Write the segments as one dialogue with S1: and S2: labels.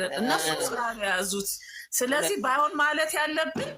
S1: እናውቃለን። እነሱ ስራ ነው የያዙት። ስለዚህ ባይሆን ማለት ያለብን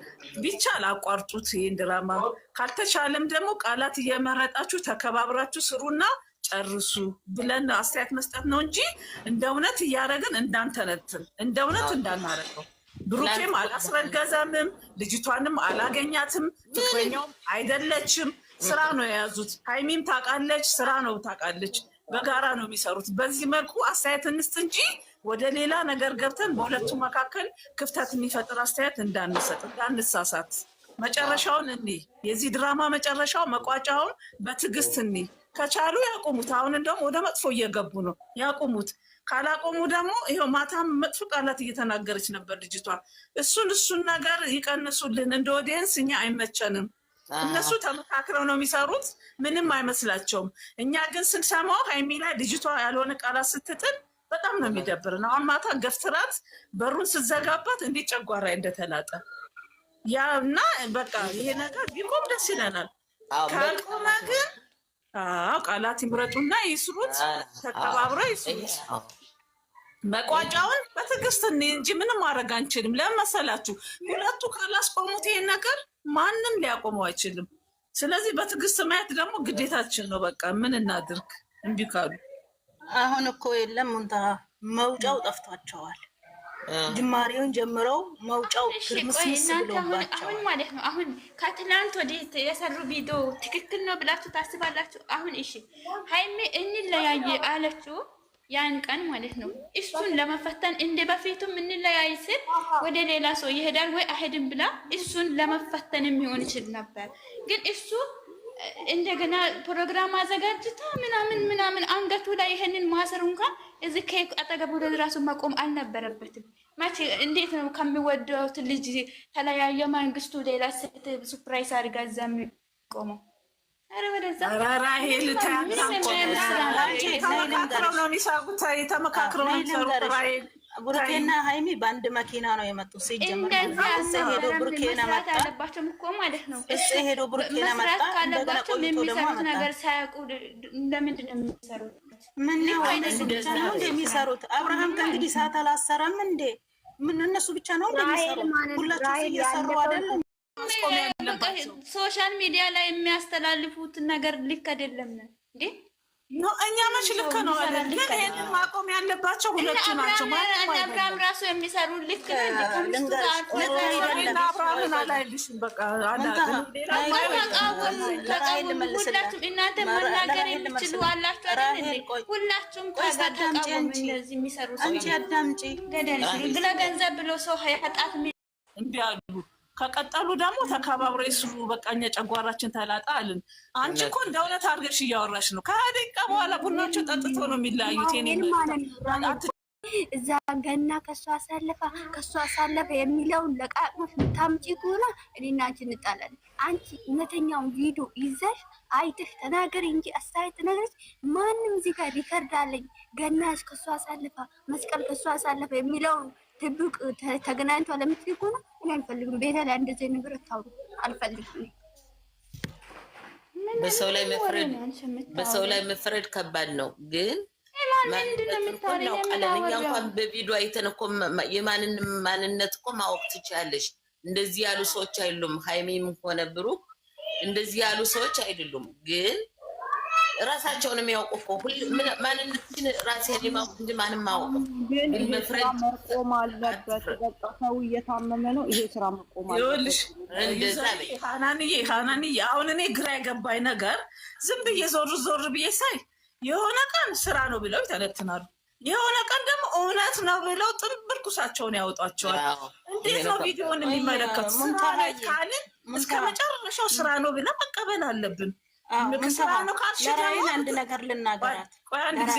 S1: ቢቻል አቋርጡት ይህን ድራማ። ካልተቻለም ደግሞ ቃላት እየመረጣችሁ ተከባብራችሁ ስሩና ጨርሱ ብለን አስተያየት መስጠት ነው እንጂ እንደ እውነት እያደረግን እንዳንተነትን እንደ እውነት እንዳናረገው። ብሩኬም አላስረገዘምም፣ ልጅቷንም አላገኛትም፣ ፍቅረኛውም አይደለችም። ስራ ነው የያዙት። ሃይሚም ታውቃለች፣ ስራ ነው ታውቃለች። በጋራ ነው የሚሰሩት። በዚህ መልኩ አስተያየት እንስጥ እንጂ ወደ ሌላ ነገር ገብተን በሁለቱ መካከል ክፍተት የሚፈጥር አስተያየት እንዳንሰጥ፣ እንዳንሳሳት። መጨረሻውን እኒ የዚህ ድራማ መጨረሻው መቋጫውን በትዕግስት እኒ ከቻሉ ያቁሙት። አሁን እንደውም ወደ መጥፎ እየገቡ ነው፣ ያቁሙት። ካላቆሙ ደግሞ ይኸው ማታም መጥፎ ቃላት እየተናገረች ነበር ልጅቷ። እሱን ነገር ይቀንሱልን። እንደ ኦዲየንስ እኛ አይመቸንም። እነሱ ተመካክረው ነው የሚሰሩት፣ ምንም አይመስላቸውም። እኛ ግን ስንሰማው ሃይሚ ላይ ልጅቷ ያልሆነ ቃላት ስትጥል በጣም ነው የሚደብርን። አሁን ማታ ገፍትራት በሩን ስትዘጋባት እንዴት ጨጓራ እንደተላጠ ያ እና በቃ ይሄ ነገር ቢቆም ደስ ይለናል። ካልቆመ ግን ቃላት ይምረጡና ይስሩት፣ ተቀባብረው ይስሩት። መቋጫውን በትዕግስት እንጂ ምንም ማድረግ አንችልም። ለምን መሰላችሁ? ሁለቱ ካላስቆሙት ይሄን ነገር ማንም ሊያቆመው አይችልም። ስለዚህ በትዕግስት ማየት ደግሞ ግዴታችን ነው። በቃ ምን እናድርግ? እምቢ ካሉ
S2: አሁን እኮ የለም ሙንታ መውጫው ጠፍቷቸዋል። ጅማሬውን ጀምረው መውጫው ትርምስምስ ብሎባቸዋል።
S3: አሁን ማለት ነው አሁን ከትላንት ወዲህ የሰሩ ቪዲዮ ትክክል ነው ብላችሁ ታስባላችሁ? አሁን እሺ ሃይሚ እንለያይ አለችው ያን ቀን ማለት ነው። እሱን ለመፈተን እንደ በፊቱም እንለያይ ስል ወደ ሌላ ሰው ይሄዳል ወይ አይሄድም ብላ እሱን ለመፈተን የሚሆን ይችል ነበር። ግን እሱ እንደገና ፕሮግራም አዘጋጅታ ምናምን አንገቱ ላይ ይሄንን ማሰሩ እንኳን እዚህ ኬክ አጠገቡ ራሱ መቆም አልነበረበትም። ማች እንዴት ነው ከሚወደው ልጅ ተለያየ መንግስቱ ሌላ ሴት ሱፕራይዝ አድርጋ እዛም ቆመው? አረ ወደዛ ራሄል
S1: ተመካክረው ነው የሚሰሩት። ተመካክረው ነው የሚሰሩት። ራሄል
S2: ቡርኬና ሃይሚ በአንድ መኪና ነው የመጡት። ሲጀመር ሄዶ ቡርኬና መጣ
S3: አለባቸው እኮ ማለት ነው።
S2: ሄዶ ቡርኬና መጣ። እንደገና ቆይቶ ደግሞ
S3: የሚሰሩት ነገር ሳያውቁ ለምንድን ነው የሚሰሩት?
S2: ምን አይነት ነው እንደሚሰሩት? አብርሃም ከእንግዲህ ሰዓት አላሰራም እንዴ? ምን እነሱ ብቻ ነው እንደሚሰሩት? ሁላችሁ እየሰሩ አይደለም?
S3: ሶሻል ሚዲያ ላይ የሚያስተላልፉት ነገር ልክ አይደለም እንዴ?
S1: እኛ መች ልክ ነው አይደል? ግን ይሄንን ማቆም ያለባቸው ሁለቱ ናቸው።
S3: አብርሃም ራሱ የሚሰሩ ልክ ነው።
S1: አብርሃምን አላይልሽም። በቃ
S3: ሁላችሁም እናንተ መናገር የምትችሉ አላችሁ አይደል? ሁላችሁም እነዚህ የሚሰሩ
S2: አንቺ አዳምጪ።
S3: ለገንዘብ ብሎ ሰው ያጣት
S1: እንዲ አሉ። ከቀጠሉ ደግሞ ተከባብረው ይስሩ። በቃ እኛ ጨጓራችን ተላጣ አልን። አንቺ እኮ እንደ እውነት አድርገሽ እያወራሽ ነው። ከደቂቃ በኋላ ቡናቸው ጠጥቶ ነው የሚለያዩት።
S4: እዛ ገና ከሷ አሳለፈ የሚለውን ለቃቅሞሽ የምታምጪ ከሆነ እኔና አንቺ እንጣላለን። አንቺ እውነተኛውን ቪዲዮ ይዘሽ አይተሽ ተናገሪ እንጂ አስተያየት ተናገረች። ማንም እዚህ ጋር ሪከርድ አለኝ ገናሽ ከሷ አሳለፈ መስቀል ከሷ አሳለፈ የሚለውን ትብቅ ተገናኝቷ ለምትል ከሆነ እኔ አልፈልግም። ቤታ ላይ እንደዚህ ነገር ታውሩ አልፈልግም።
S5: በሰው ላይ መፍረድ ከባድ ነው ግን ቀለኛ እንኳን በቪዲዮ አይተን እኮ የማንንም ማንነት እኮ ማወቅ ትችያለሽ። እንደዚህ ያሉ ሰዎች አይደሉም። ሃይሚም ሆነ ብሩክ እንደዚህ ያሉ ሰዎች አይደሉም። ግን ራሳቸውን የሚያውቁ እኮ ማንነትን ራሴን የማውቅ እንጂ ማንም ማወቅ ግን መፍረድ
S6: መቆም አለበት። በቃ ሰው እየታመመ ነው። ይሄ ስራ መቆም አለበት።
S1: ይኸውልሽ እንደዛ ሃናንዬ አሁን እኔ ግራ የገባኝ ነገር ዝም ብዬ ዞር ብዬ ሳይ የሆነ ቀን ስራ ነው ብለው ይተነትናሉ። የሆነ ቀን ደግሞ እውነት ነው ብለው ጥንብርኩሳቸውን ያወጧቸዋል። እንዴት ነው ቪዲዮውን የሚመለከቱት? ስራ ላይ ካልን እስከ መጨረሻው ስራ ነው ብለን መቀበል አለብን። ስራ ነው ካልሽ
S2: አንድ ነገር ልናገራት።
S1: ቆይ አንድ ጊዜ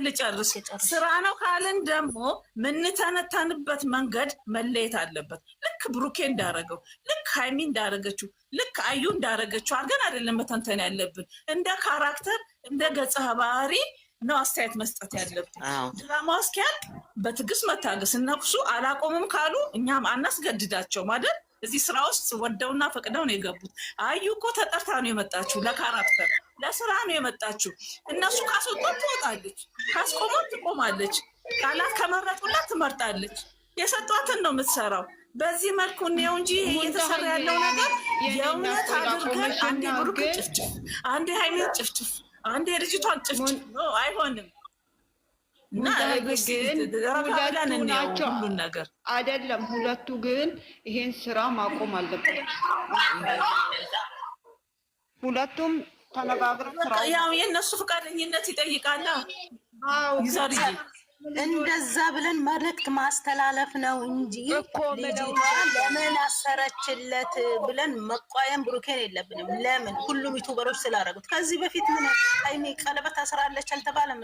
S1: ልጨርስ። ስራ ነው ካልን ደግሞ ምንተነተንበት መንገድ መለየት አለበት። ልክ ብሩኬ እንዳረገው፣ ልክ ሃይሚ እንዳረገችው፣ ልክ አዩ እንዳረገችው አድርገን አይደለም መተንተን ያለብን። እንደ ካራክተር እንደ ገጸ ባህሪ ነው አስተያየት መስጠት ያለብን። ድራማው እስኪያልቅ በትዕግስት መታገስ። እነሱ አላቆሙም ካሉ እኛም አናስገድዳቸው ማለት እዚህ ስራ ውስጥ ወደውና ፈቅደው ነው የገቡት። አዩ እኮ ተጠርታ ነው የመጣችው፣ ለካራክተር ለስራ ነው የመጣችው። እነሱ ካስወጣት ትወጣለች፣ ካስቆሟት ትቆማለች። ቃላት ከመረጡላት ትመርጣለች። የሰጧትን ነው የምትሰራው። በዚህ መልኩ ነው እንጂ እየተሰራ ያለው ነገር የእውነት አድርገን አንዴ ብሩክ ጭፍጭፍ፣ አንዴ ሃይሚ ጭፍጭፍ፣ አንዴ ልጅቷን ጭፍጭፍ አይሆንም። እና
S6: ሁለቱ ናቸው ሁሉን ነገር አይደለም። ሁለቱ ግን ይሄን ስራ ማቆም አለበት። ሁለቱም ተነጋግረው ስራ
S1: ያው የእነሱ ፈቃደኝነት ይጠይቃል። ይዛሪ
S2: እንደዛ ብለን መልዕክት ማስተላለፍ ነው እንጂ ልጅቷ ለምን አሰረችለት ብለን መቋየም ብሩኬን የለብንም። ለምን ሁሉም ዩቱበሮች ስላደረጉት። ከዚህ በፊት ምን ሃይሚ ቀለበት አስራለች አልተባለም?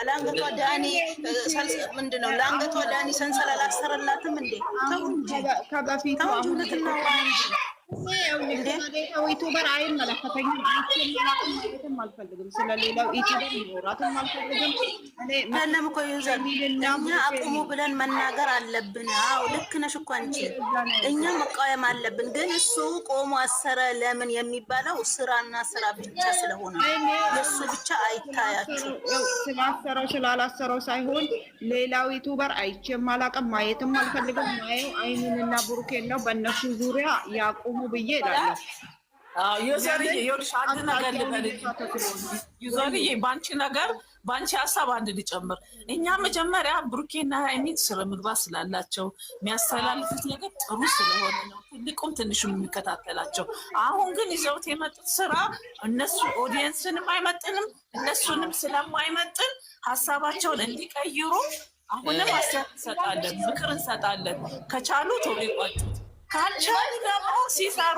S2: ለአንገቷ ዳኒ ምንድነው ለአንገቷ ዳኒ ሰንሰለት አላሰረላትም እንዴ? ተው እንጂ ከበፊት እውነትና
S6: ዩቱበር አይመለከተኝም። አይመለከተኝም አልፈልግም። ስለሌላው ዩቱበር ማውራትም አልፈልግም።
S2: ለለም እኮ እኛ አቁሙ ብለን መናገር አለብን። አዎ ልክ ነሽ እኮ አንቺ። እኛ መቃወም አለብን። ግን እሱ ቆሞ አሰረ ለምን የሚባለው ስራና ስራ ብቻ ስለሆነ እሱ ብቻ አይታያችሁ።
S6: ስላሰረው ስላላሰረው ሳይሆን ሌላው ዩቱበር አይቼም አላውቅም፣ ማየትም አልፈልግም። ማየው አይኑንና ብሩኬን ነው። በእነሱ ዙሪያ ያቁሙ ብዬ እላለሁ።
S1: ዩዘርዬ ይኸውልሽ አንድ ነገር ልበልሽ። ዩዘርዬ በአንቺ ነገር በአንቺ ሀሳብ አንድ ሊጨምር እኛ መጀመሪያ ብሩኬና ሃይሚን ስለ ምግባት ስላላቸው የሚያስተላልፉት ነገር ጥሩ ስለሆነ ነው ትልቁም ትንሹም የሚከታተላቸው። አሁን ግን ይዘውት የመጡት ስራ እነሱ ኦዲየንስንም አይመጥንም፣ እነሱንም ስለማይመጥን ሀሳባቸውን እንዲቀይሩ አሁንም አስተያየት እንሰጣለን፣ ምክር እንሰጣለን። ከቻሉ ቶሎ ይቋጩት፣ ካልቻሉ ደግሞ ሲሰሩ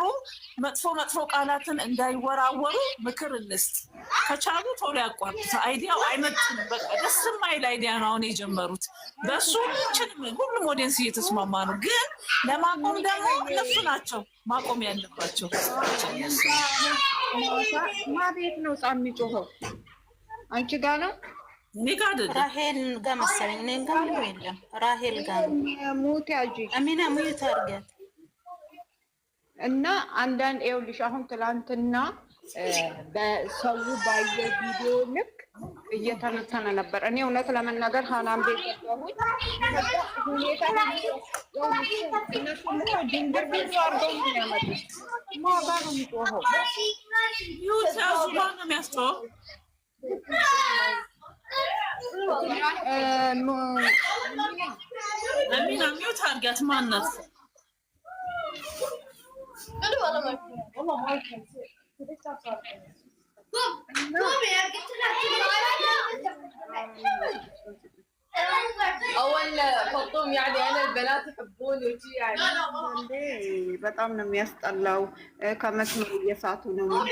S1: መጥፎ ቃላትን እንዳይወራወሩ ምክር እንስጥ። ከቻሉ ቶሎ ያቋርጡት። አይዲያው አይመጥንም። በቃ ደስ የማይል አይዲያ ነው አሁን የጀመሩት። በሱ ሁሉም ኦዲየንስ እየተስማማ ነው። ግን ለማቆም ደግሞ እነሱ ናቸው ማቆም ያለባቸው።
S6: ማቤት ነው ጻ የሚጮኸው አንቺ ጋ ነው?
S1: እኔ ጋ አይደለም፣
S2: ራሄል ጋ መሰለኝ። እኔ ጋ ምንም የለም። ራሄል ጋ ነው።
S6: ሙት ያጂ
S2: አሚና ሙት አድርገት
S6: እና አንዳንድ ይኸውልሽ አሁን ትላንትና በሰው ባየ ቪዲዮ ልክ እየተነተነ ነበር። እኔ እውነት ለመናገር ሀናን ቤት ገባሁኝ። ሁኔታ እነሱ ድንግር ቪዲዮ አድርገው ነው ያመጡት። ማጋ ነው የሚጮኸው?
S1: ዩቲዩብ ነው የሚያስተው አሚና ሚውት አድርጋት። ማናት?
S6: በጣም ነው የሚያስጠላው። ከመስመር እየሳቱ ነው ነው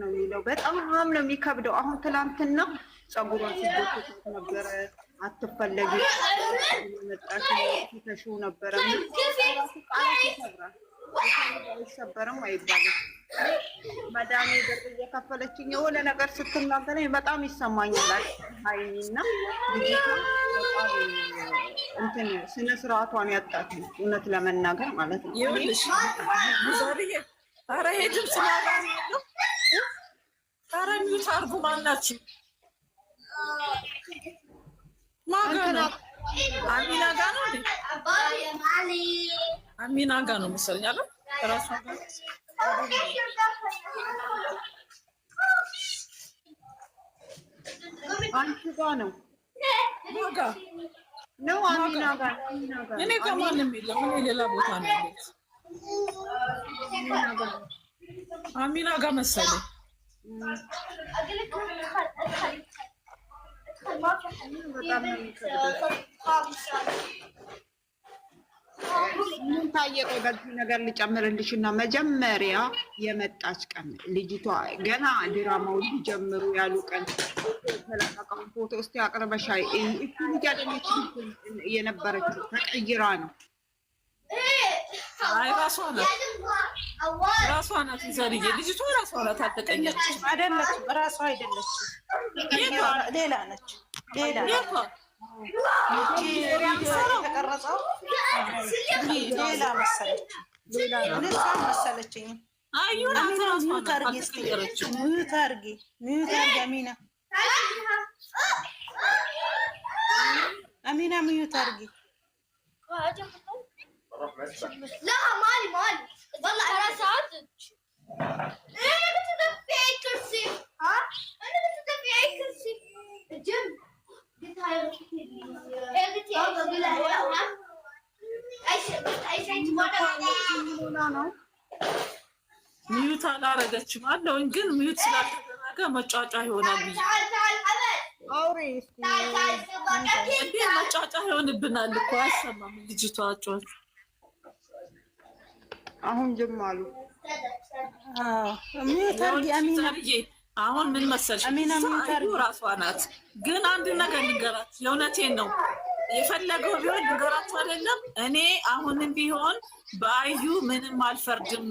S6: የሚለው። በጣም ነው የሚከብደው። አሁን ትላንትና ጸጉሯን ሲጎትት ነበረ። አትፈለጊ መጣሽ ተሽው ነበረ። አይሰበርም አይባልም። መዳሜ ብር እየከፈለችኝ የሆነ ነገር ስትናገረኝ በጣም ይሰማኛል። ሃይሚና ልጅቷ በጣም እንትን ስነ ስርዓቷን ያጣች እውነት ለመናገር ማለት ነው።
S1: ይኸውልሽ ዛሬ ኧረ ይሄ ድምፅ ማጋን ያለው ኧረ ሚውት አድርጉ። ማናችሁ ማጋና አሚና ጋ ነው እንዴ? አሚና ጋ ነው መሰለኝ አለ ራሷ ጋር
S6: አንቺ ጋ ነው
S1: ማጋ
S6: ነው አሚና ጋ
S1: እኔ ከማንም የለም። እኔ ሌላ ቦታ ነው ያለሁት። አሚና ጋ መሰለኝ።
S6: ምን ታየቀ? በዚህ ነገር ልጨምርልሽ እና መጀመሪያ የመጣች ቀን ልጅቷ ገና ድራማው ሊጀምሩ ያሉ ቀን ተለቀቀው ፎቶ እስቲ አቅርበሻይ እቺ ልጅ አይደለች የነበረችው ተቀይራ ነው።
S1: አይ ራሷ ናት ዘርዬ። ልጅቷ ራሷ ናት። አትቀየረች
S2: አይደለችም። ራሷ አይደለችም። ሌላ ነች። ሌላ የተቀረጸው ሌላ መሰለች። ሌላ መሰለችኝ። ሚዩት አድርጊ አሚና አሚና ሚዩት አድርጊ።
S4: لا مالي ضل 4 ساعات انا بتدفي اي كرسي ها انا بتدفي اي كرسي الجيم قلت هاي قلت اي شيء تبغى
S1: ሚዩት አላረገችም አለውኝ ግን ሚዩት ስላልተደረገ መጫጫ ይሆናል ብዬ እንዴ መጫጫ ይሆንብናል እኮ አይሰማም ልጅቷ ጮች
S6: አሁን ጀማሉ
S2: ሚዩት አድርጊ አሚና።
S1: አሁን ምን መሰልሽ
S2: አሚና ሚዩት አድርጊ።
S1: ራሷ ናት ግን አንድ ነገር ንገራት የእውነቴን ነው የፈለገው ቢሆን ንገራችሁ አይደለም እኔ አሁንም ቢሆን በአዩ ምንም አልፈርድም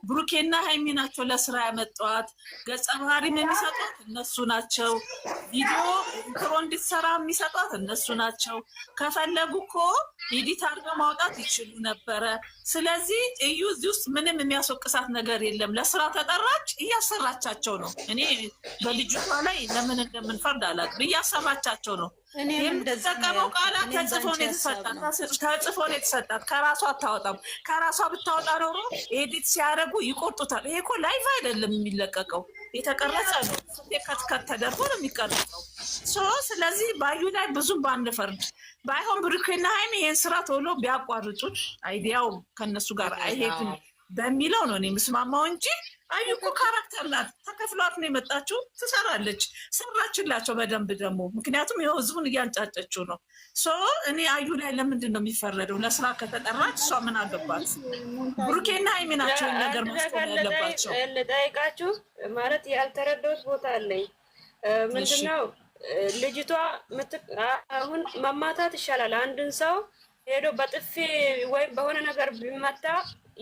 S1: ብሩኬና ሃይሚ ናቸው ለስራ ያመጣዋት ገጸ ባህሪም የሚሰጧት እነሱ ናቸው ቪዲዮ ኢንትሮ እንድትሰራ የሚሰጧት እነሱ ናቸው ከፈለጉ እኮ ኤዲት አድርገው ማውጣት ይችሉ ነበረ ስለዚህ እዩ እዚህ ውስጥ ምንም የሚያስወቅሳት ነገር የለም ለስራ ተጠራች እያሰራቻቸው ነው እኔ በልጅቷ ላይ ለምን እንደምንፈርድ አላውቅም እያሰራቻቸው ነው የምትጠቀመው ቃላት ተጽፎ ነው የተሰጣት ከራሷ አታወጣም ከራሷ ብታወጣ ኖሮ ኤዲት ሲያደርጉ ይቆርጡታል ይሄ እኮ ላይቭ አይደለም የሚለቀቀው የተቀረጸ ነው ከትከት ተደርጎ ነው የሚቀረጸው ስለዚህ ባዩ ላይ ብዙም ባንፈርድ ባይሆን ብሩኬና ሃይሚ ይሄን ስራ ቶሎ ቢያቋርጡት አይዲያው ከነሱ ጋር አይሄድም በሚለው ነው እኔ የምስማማው እንጂ አዩ እኮ ካራክተር ናት ተከፍሏት ነው የመጣችው ትሰራለች ሰራችላቸው በደንብ ደግሞ ምክንያቱም ይኸው ህዝቡን እያንጫጨችው ነው እኔ አዩ ላይ ለምንድን ነው የሚፈረደው ለስራ ከተጠራች እሷ ምን አገባት ብሩኬና ሃይሚ ናቸው ነገር ማስቆም ያለባቸው
S7: ልጠይቃችሁ ማለት ያልተረዳሁት ቦታ አለኝ ምንድነው ልጅቷ አሁን መማታት ይሻላል አንድን ሰው ሄዶ በጥፊ ወይም በሆነ ነገር ቢመታ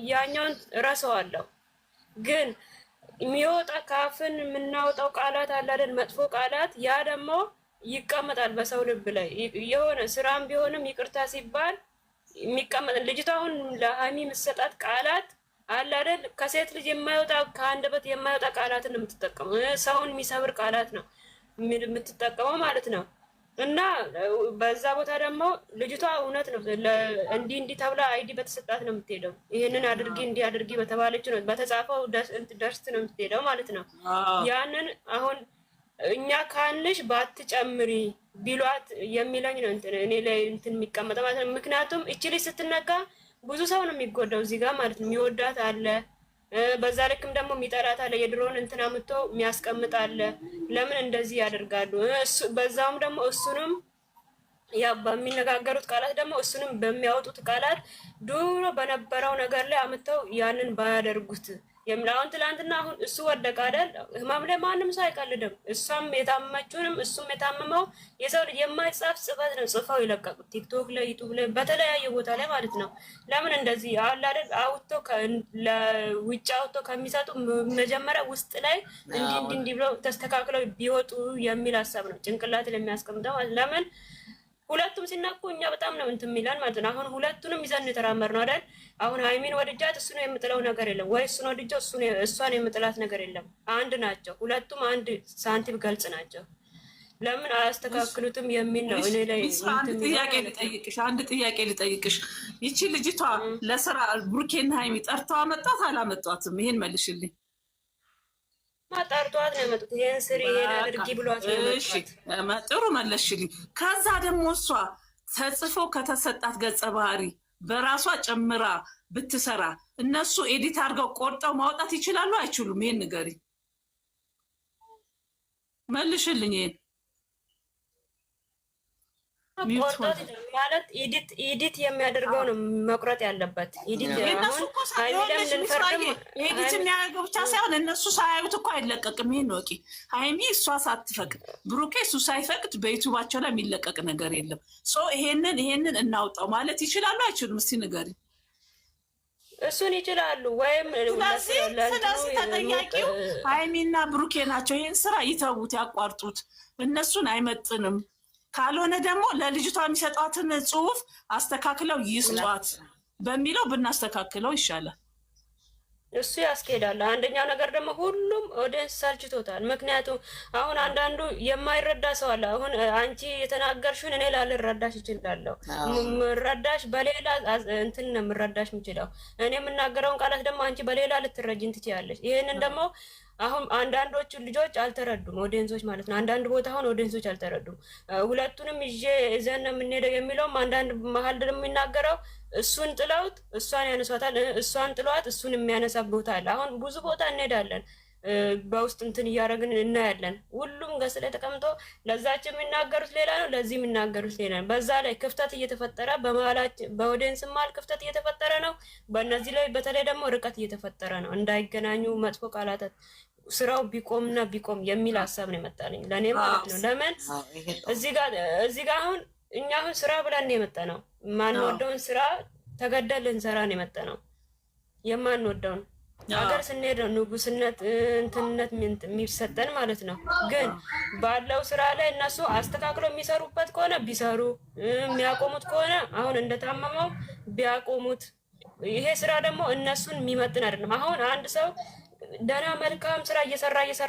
S7: ያኛውን ረሰዋለሁ ግን የሚወጣ ካፍን የምናወጣው ቃላት አለ አይደል መጥፎ ቃላት ያ ደግሞ ይቀመጣል በሰው ልብ ላይ የሆነ ስራም ቢሆንም ይቅርታ ሲባል የሚቀመጥ ልጅቷ አሁን ለሃይሚ የምትሰጣት ቃላት አለ አይደል ከሴት ልጅ የማይወጣ ከአንደበት የማይወጣ ቃላትን ነው የምትጠቀመው ሰውን የሚሰብር ቃላት ነው የምትጠቀመው ማለት ነው እና በዛ ቦታ ደግሞ ልጅቷ እውነት ነው እንዲህ ተብላ አይዲ በተሰጣት ነው የምትሄደው ይሄንን አድርጊ እንዲህ አድርጊ በተባለችው ነው በተጻፈው ደርስ ነው የምትሄደው ማለት ነው ያንን አሁን እኛ ካንሽ ባትጨምሪ ቢሏት የሚለኝ ነው እኔ ላይ የሚቀመጠው ማለት ነው ምክንያቱም እቺ ልጅ ስትነካ ብዙ ሰው ነው የሚጎዳው እዚህ ጋር ማለት ነው የሚወዳት አለ በዛ ልክም ደግሞ የሚጠላት አለ የድሮን አምጥቶ የሚያስቀምጥ አለ ለምን እንደዚህ ያደርጋሉ በዛውም ደግሞ እሱንም ያ በሚነጋገሩት ቃላት ደግሞ እሱንም በሚያወጡት ቃላት ድሮ በነበረው ነገር ላይ አምጥተው ያንን ባያደርጉት የምላውን ትላንትና አሁን እሱ ወደቀ አይደል ህማም ላይ ማንም ሰው አይቀልድም እሷም የታመመችውንም እሱም የታመመው የሰው ልጅ የማይጻፍ ጽፈት ነው ጽፈው ይለቀቁት ቲክቶክ ላይ ዩቲዩብ ላይ በተለያየ ቦታ ላይ ማለት ነው ለምን እንደዚህ አለ አይደል አውጥቶ ለውጭ አውጥቶ ከሚሰጡ መጀመሪያ ውስጥ ላይ እንዲህ ብለው ተስተካክለው ቢወጡ የሚል ሐሳብ ነው ጭንቅላት ላይ የሚያስቀምጠው ለምን ሁለቱም ሲናቁ እኛ በጣም ነው የሚላን ማለት ነው አሁን ሁለቱንም ይዘን የተራመር ነው አይደል አሁን ሃይሚን ወድጃት እሱ ነው የምጥለው ነገር የለም ወይ እሱ ነው ወድጃት እሷን የምጥላት ነገር የለም አንድ ናቸው ሁለቱም አንድ ሳንቲም ገልጽ ናቸው ለምን አያስተካክሉትም የሚል ነው እኔ ላይ
S1: አንድ ጥያቄ ልጠይቅሽ ይቺ ልጅቷ ለስራ ብሩኬና ሃይሚ ጠርተው አመጣት አላመጣትም ይሄን መልሽልኝ
S7: ማጣርቷት ነው የመጡት ይሄን ስሪ ይሄን አድርጊ ብሏት ነው
S1: እሺ ጥሩ መለሽልኝ ከዛ ደግሞ እሷ ተጽፎ ከተሰጣት ገጸ ባህሪ በራሷ ጨምራ ብትሰራ እነሱ ኤዲት አድርገው ቆርጠው ማውጣት ይችላሉ አይችሉም ይሄን ንገሪ መልሽልኝ ይሄን
S7: ማለት ኤዲት የሚያደርገው ነው መቁረጥ ያለበት ኤዲት
S1: የሚያደርገው ብቻ ሳይሆን እነሱ ሳያዩት እኮ አይለቀቅም ይሄን ወቂ ሃይሚ እሷ ሳትፈቅድ ብሩኬ እሱ ሳይፈቅድ በዩቱባቸው ላይ የሚለቀቅ ነገር የለም ይሄንን እናውጣው ማለት ይችላሉ አይችሉም እስቲ ንገሪ
S7: እሱን ይችላሉ ወይም
S1: ስለዚህ ተጠያቂው ሃይሚና ብሩኬ ናቸው ይሄን ስራ ይተዉት ያቋርጡት እነሱን አይመጥንም ካልሆነ ደግሞ ለልጅቷ የሚሰጧትን ጽሁፍ አስተካክለው ይስጧት በሚለው ብናስተካክለው ይሻላል
S7: እሱ ያስኬዳል። አንደኛው ነገር ደግሞ ሁሉም ኦዲየንስ ሰልችቶታል። ምክንያቱም አሁን አንዳንዱ የማይረዳ ሰው አለ። አሁን አንቺ የተናገርሽውን እኔ ላልረዳሽ እችላለሁ። ምረዳሽ በሌላ እንትን ነው ምረዳሽ የምችለው። እኔ የምናገረውን ቃላት ደግሞ አንቺ በሌላ ልትረጅን ትችያለሽ። ይህንን ደግሞ አሁን አንዳንዶቹ ልጆች አልተረዱም፣ ኦዲየንሶች ማለት ነው። አንዳንድ ቦታ አሁን ኦዲየንሶች አልተረዱም። ሁለቱንም ይዤ እዘን ነው የምንሄደው የሚለውም አንዳንድ መሀል ደግሞ የሚናገረው እሱን ጥለውት እሷን ያነሷታል፣ እሷን ጥለዋት እሱን የሚያነሳ ቦታ አለ። አሁን ብዙ ቦታ እንሄዳለን፣ በውስጥ እንትን እያደረግን እናያለን። ሁሉም ገስ ላይ ተቀምጦ ለዛችን የሚናገሩት ሌላ ነው፣ ለዚህ የሚናገሩት ሌላ ነው። በዛ ላይ ክፍተት እየተፈጠረ በመሀላችን በኦዲየንስ መሀል ክፍተት እየተፈጠረ ነው። በእነዚህ ላይ በተለይ ደግሞ ርቀት እየተፈጠረ ነው፣ እንዳይገናኙ መጥፎ ቃላታት ስራው ቢቆምና ቢቆም የሚል ሀሳብ ነው የመጣልኝ ለእኔ ማለት ነው። ለምን እዚህ ጋር አሁን እኛ አሁን ስራ ብለን የመጣ ነው። የማንወደውን ስራ ተገደል ልንሰራ ነው የመጣ ነው። የማንወደውን ሀገር ስንሄድ ነው ንጉስነት እንትንነት የሚሰጠን ማለት ነው። ግን ባለው ስራ ላይ እነሱ አስተካክለው የሚሰሩበት ከሆነ ቢሰሩ፣ የሚያቆሙት ከሆነ አሁን እንደታመመው ቢያቆሙት። ይሄ ስራ ደግሞ እነሱን የሚመጥን አይደለም። አሁን አንድ ሰው ደህና መልካም ስራ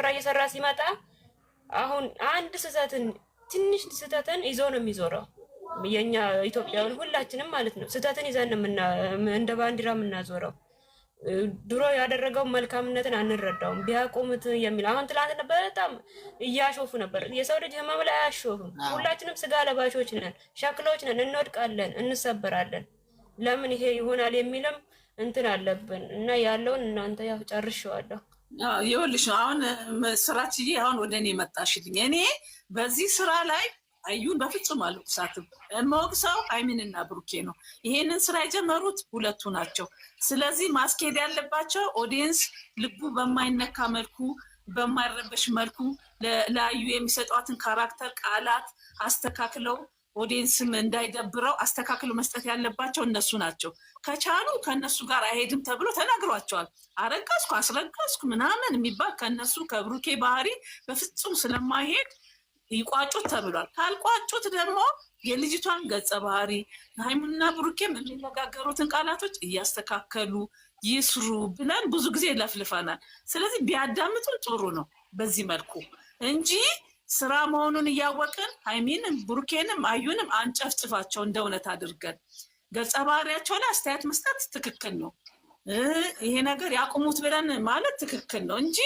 S7: እየሰራ ሲመጣ አሁን አንድ ስህተትን ትንሽ ስህተትን ይዞ ነው የሚዞረው። የኛ ኢትዮጵያውን ሁላችንም ማለት ነው ስህተትን ይዘን እንደ ባንዲራ የምናዞረው። ድሮ ያደረገው መልካምነትን አንረዳውም። ቢያቆሙት የሚል አሁን ትላንት በጣም እያሾፉ ነበር። የሰው ልጅ ህመም ላይ አያሾፍም። ሁላችንም ስጋ ለባሾች ነን፣ ሸክሎች ነን፣ እንወድቃለን፣ እንሰበራለን። ለምን ይሄ ይሆናል የሚልም እንትን አለብን እና ያለውን እናንተ ያው ጨርሼዋለሁ።
S1: ይኸውልሽ አሁን ስራችዬ አሁን ወደ እኔ መጣሽልኝ። እኔ በዚህ ስራ ላይ አዩን በፍጹም አልወቅሳትም። የምወቅሰው ሃይሚንና ብሩኬ ነው። ይሄንን ስራ የጀመሩት ሁለቱ ናቸው። ስለዚህ ማስኬድ ያለባቸው ኦዲየንስ ልቡ በማይነካ መልኩ፣ በማይረበሽ መልኩ ለአዩ የሚሰጧትን ካራክተር ቃላት አስተካክለው ኦዲየንስም እንዳይደብረው አስተካክለው መስጠት ያለባቸው እነሱ ናቸው። ከቻሉ ከእነሱ ጋር አይሄድም ተብሎ ተናግሯቸዋል። አረገዝኩ አስረገዝኩ ምናምን የሚባል ከእነሱ ከብሩኬ ባህሪ በፍጹም ስለማይሄድ ይቋጩት ተብሏል። ካልቋጩት ደግሞ የልጅቷን ገጸ ባህሪ ሃይሙና ብሩኬም የሚነጋገሩትን ቃላቶች እያስተካከሉ ይስሩ ብለን ብዙ ጊዜ ለፍልፈናል። ስለዚህ ቢያዳምጡን ጥሩ ነው በዚህ መልኩ እንጂ ስራ መሆኑን እያወቅን ሃይሚንም ብሩኬንም አዩንም አንጨፍጭፋቸው። እንደ እውነት አድርገን ገጸ ባህሪያቸው ላይ አስተያየት መስጠት ትክክል ነው። ይሄ ነገር ያቁሙት ብለን ማለት ትክክል ነው እንጂ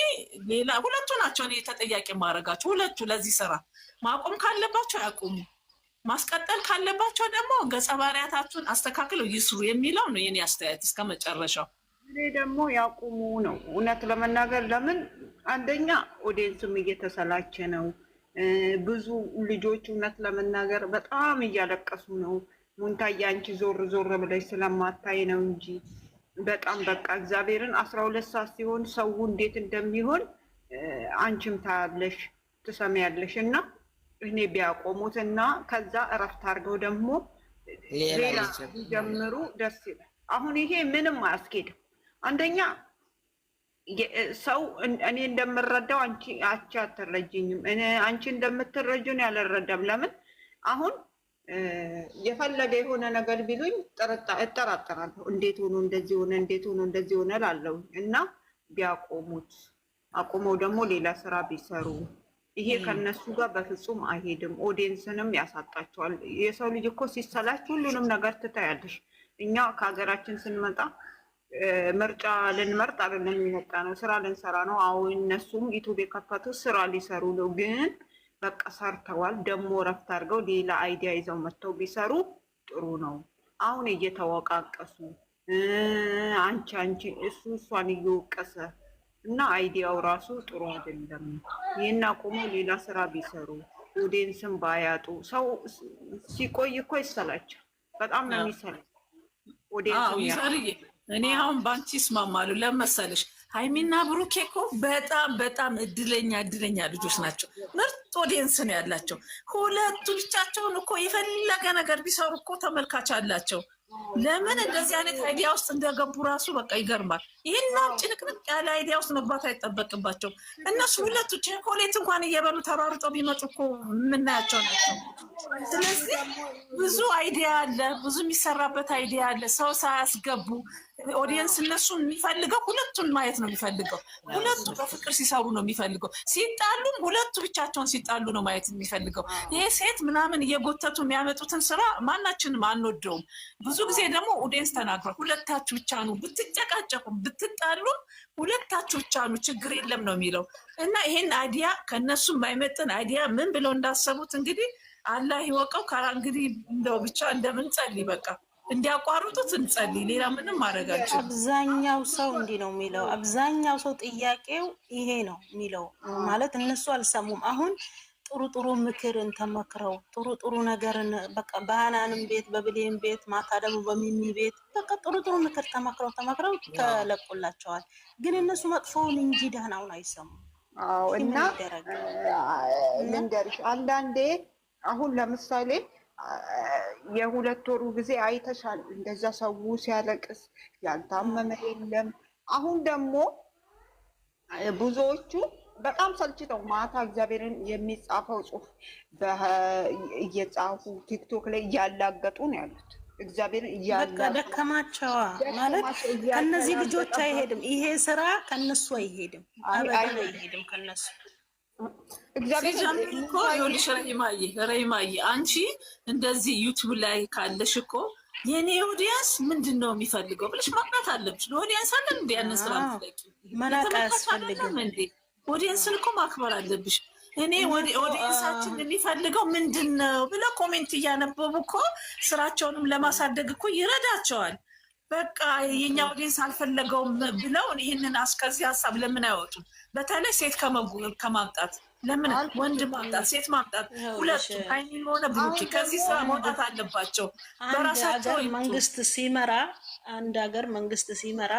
S1: ሌላ ሁለቱ ናቸው እኔ ተጠያቂ ማድረጋቸው። ሁለቱ ለዚህ ስራ ማቆም ካለባቸው ያቁሙ፣ ማስቀጠል ካለባቸው ደግሞ ገጸ ባህሪያታችሁን አስተካክለው ይስሩ የሚለው ነው የኔ አስተያየት እስከ መጨረሻው።
S6: እኔ ደግሞ ያቁሙ ነው እውነት ለመናገር። ለምን አንደኛ ኦዲየንስም እየተሰላቸ ነው። ብዙ ልጆች እውነት ለመናገር በጣም እያለቀሱ ነው። ሙንታዬ አንቺ ዞር ዞር ብለሽ ስለማታይ ነው እንጂ በጣም በቃ እግዚአብሔርን 12 ሰዓት ሲሆን ሰው እንዴት እንደሚሆን አንቺም ታያለሽ ትሰሚያለሽ። እና እኔ ቢያቆሙት እና ከዛ እረፍት አድርገው ደግሞ ሌላ ጀምሩ ደስ ይላል። አሁን ይሄ ምንም አያስኬድም። አንደኛ ሰው እኔ እንደምረዳው አንቺ አትረጅኝም፣ አንቺ እንደምትረጁን ያልረዳም። ለምን አሁን የፈለገ የሆነ ነገር ቢሉኝ እጠራጠራለሁ። እንዴት ሆኖ እንደዚህ ሆነ፣ እንዴት ሆኖ እንደዚህ ሆነ ላለው እና ቢያቆሙት፣ አቁመው ደግሞ ሌላ ስራ ቢሰሩ ይሄ ከነሱ ጋር በፍጹም አይሄድም። ኦዲየንስንም ያሳጣቸዋል። የሰው ልጅ እኮ ሲሰላች ሁሉንም ነገር ትታያለሽ። እኛ ከሀገራችን ስንመጣ ምርጫ ልንመርጥ አይደለም የሚመጣ ነው፣ ስራ ልንሰራ ነው። አሁን እነሱም ዩቱብ የከፈቱት ስራ ሊሰሩ ነው። ግን በቃ ሰርተዋል። ደግሞ እረፍት አድርገው ሌላ አይዲያ ይዘው መጥተው ቢሰሩ ጥሩ ነው። አሁን እየተወቃቀሱ አንቺ እሷን እየወቀሰ እና አይዲያው ራሱ ጥሩ አይደለም። ይህን አቁመው ሌላ ስራ ቢሰሩ፣ ኦዲየንስን ባያጡ። ሰው ሲቆይ እኮ ይሰላቻል። በጣም ነው የሚሰላች ኦዲየንስ።
S1: እኔ አሁን ባንቺ ይስማማሉ። ለመሰለሽ ሃይሚና ብሩኬ እኮ በጣም እድለኛ ልጆች ናቸው። ምርጥ ኦዲየንስ ነው ያላቸው። ሁለቱ ብቻቸውን እኮ የፈለገ ነገር ቢሰሩ እኮ ተመልካች አላቸው። ለምን እንደዚህ አይነት አይዲያ ውስጥ እንደገቡ ራሱ በቃ ይገርማል። ይህን ጭንቅንቅ ያለ አይዲያ ውስጥ መግባት አይጠበቅባቸው። እነሱ ሁለቱ ቸኮሌት እንኳን እየበሉ ተሯሩጠው ቢመጡ እኮ የምናያቸው ናቸው። ስለዚህ ብዙ አይዲያ አለ፣ ብዙ የሚሰራበት አይዲያ አለ። ሰው ሳያስገቡ ኦዲየንስ እነሱን የሚፈልገው ሁለቱን ማየት ነው የሚፈልገው። ሁለቱ በፍቅር ሲሰሩ ነው የሚፈልገው። ሲጣሉም ሁለቱ ብቻቸውን ሲጣሉ ነው ማየት የሚፈልገው። ይሄ ሴት ምናምን እየጎተቱ የሚያመጡትን ስራ ማናችንም አንወደውም። ብዙ ጊዜ ደግሞ ኦዲየንስ ተናግሯል፣ ሁለታችሁ ብቻ ነው ብትጨቃጨቁም ብትጣሉም ሁለታችሁ ብቻ ነው ችግር የለም ነው የሚለው። እና ይሄን አይዲያ ከእነሱ የማይመጥን አይዲያ ምን ብለው እንዳሰቡት እንግዲህ አላህ ይወቀው። እንግዲህ እንደው ብቻ እንደምንጸልይ በቃ እንዲያቋርጡት እንጸልይ። ሌላ ምንም ማድረጋቸው።
S2: አብዛኛው ሰው እንዲህ ነው የሚለው። አብዛኛው ሰው ጥያቄው ይሄ ነው የሚለው ማለት እነሱ አልሰሙም። አሁን ጥሩ ጥሩ ምክርን ተመክረው ጥሩ ነገርን በቃ በሃናንም ቤት በብሌን ቤት ማታ ደግሞ በሚሚ ቤት በቃ ጥሩ ምክር ተመክረው ተለቁላቸዋል። ግን እነሱ መጥፎውን እንጂ ደህናውን አይሰሙም።
S6: አዎ እና ልንገርሽ አንዳንዴ አሁን ለምሳሌ የ2 ወሩ ጊዜ አይተሻል። እንደዛ ሰው ሲያለቅስ ያልታመመ የለም። አሁን ደግሞ ብዙዎቹ በጣም ሰልችተው ማታ እግዚአብሔርን የሚጻፈው ጽሑፍ እየጻፉ ቲክቶክ ላይ እያላገጡ ነው ያሉት። እግዚአብሔር
S2: ደከማቸዋ ማለት ከነዚህ ልጆች አይሄድም። ይሄ ስራ ከነሱ አይሄድም፣ አበደን አይሄድም ከነሱ።
S1: ይኸውልሽ ረሂማዬ አንቺ እንደዚህ ዩቱብ ላይ ካለሽ እኮ የኔ ኦዲየንስ ምንድን ነው የሚፈልገው ብለሽ ማቅናት አለብሽ። ለኦዲየንስ አለን እንዲ ያንን ስራ ምትለቂ
S2: መናቅ አያስፈልግም
S1: እንዴ? ኦዲየንስን እኮ ማክበር አለብሽ። እኔ ኦዲየንሳችን የሚፈልገው ምንድን ነው ብለው ኮሜንት እያነበቡ እኮ ስራቸውንም ለማሳደግ እኮ ይረዳቸዋል። በቃ የኛ ኦዲየንስ አልፈለገውም ብለው ይህንን አስከዚህ ሀሳብ ለምን አይወጡም? በተለይ ሴት ከማምጣት ለምን ወንድ ማምጣት ሴት ማምጣት ሁለቱም ሀይሚም ሆነ ብሩኬ ከዚህ ስራ መውጣት አለባቸው። በራሳቸው
S2: መንግስት ሲመራ አንድ ሀገር መንግስት ሲመራ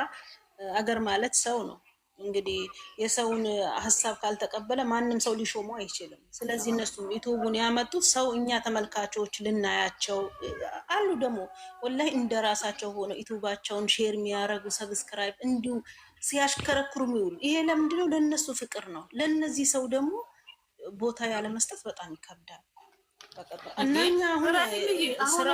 S2: አገር ማለት ሰው ነው። እንግዲህ የሰውን ሀሳብ ካልተቀበለ ማንም ሰው ሊሾመው አይችልም። ስለዚህ እነሱም ዩቱቡን ያመጡት ሰው እኛ ተመልካቾች ልናያቸው አሉ። ደግሞ ወላሂ እንደራሳቸው ሆነው ዩቱባቸውን ሼር የሚያደርጉ ሰብስክራይብ እንዲሁ ሲያሽከረክሩ የሚውሉ ይሄ ለምንድነው? ለእነሱ ፍቅር ነው። ለእነዚህ ሰው ደግሞ ቦታ ያለ መስጠት በጣም ይከብዳል። እናኛ አሁን ስራ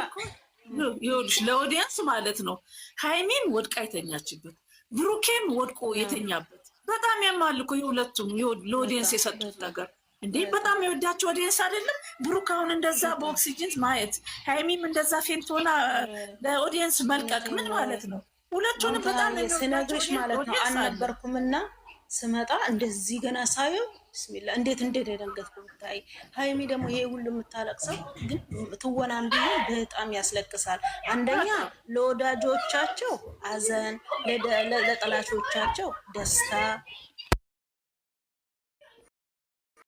S1: ይኸውልሽ ለኦዲየንስ ማለት ነው ሀይሚም ወድቃ የተኛችበት ብሩኬም ወድቆ የተኛበት በጣም ያማል እኮ የሁለቱም ለኦዲየንስ የሰጡት ነገር እንዴ! በጣም የወዳቸው ኦዲየንስ አይደለም። ብሩክ አሁን እንደዛ በኦክሲጅን ማየት ሀይሚም እንደዛ ፌንት ሆና ለኦዲየንስ መልቀቅ ምን ማለት ነው? ሁለቱንም በጣም
S2: ስነግርሽ ማለት ነው አልነበርኩምና ስመጣ እንደዚህ ገና ሳየው ብስሚላ እንዴት እንደደነገጥኩ ብታይ። ሀይሚ ደግሞ ይሄ ሁሉ የምታለቅሰው ግን ትወናም ቢሆን በጣም ያስለቅሳል። አንደኛ ለወዳጆቻቸው አዘን፣ ለጠላቾቻቸው ደስታ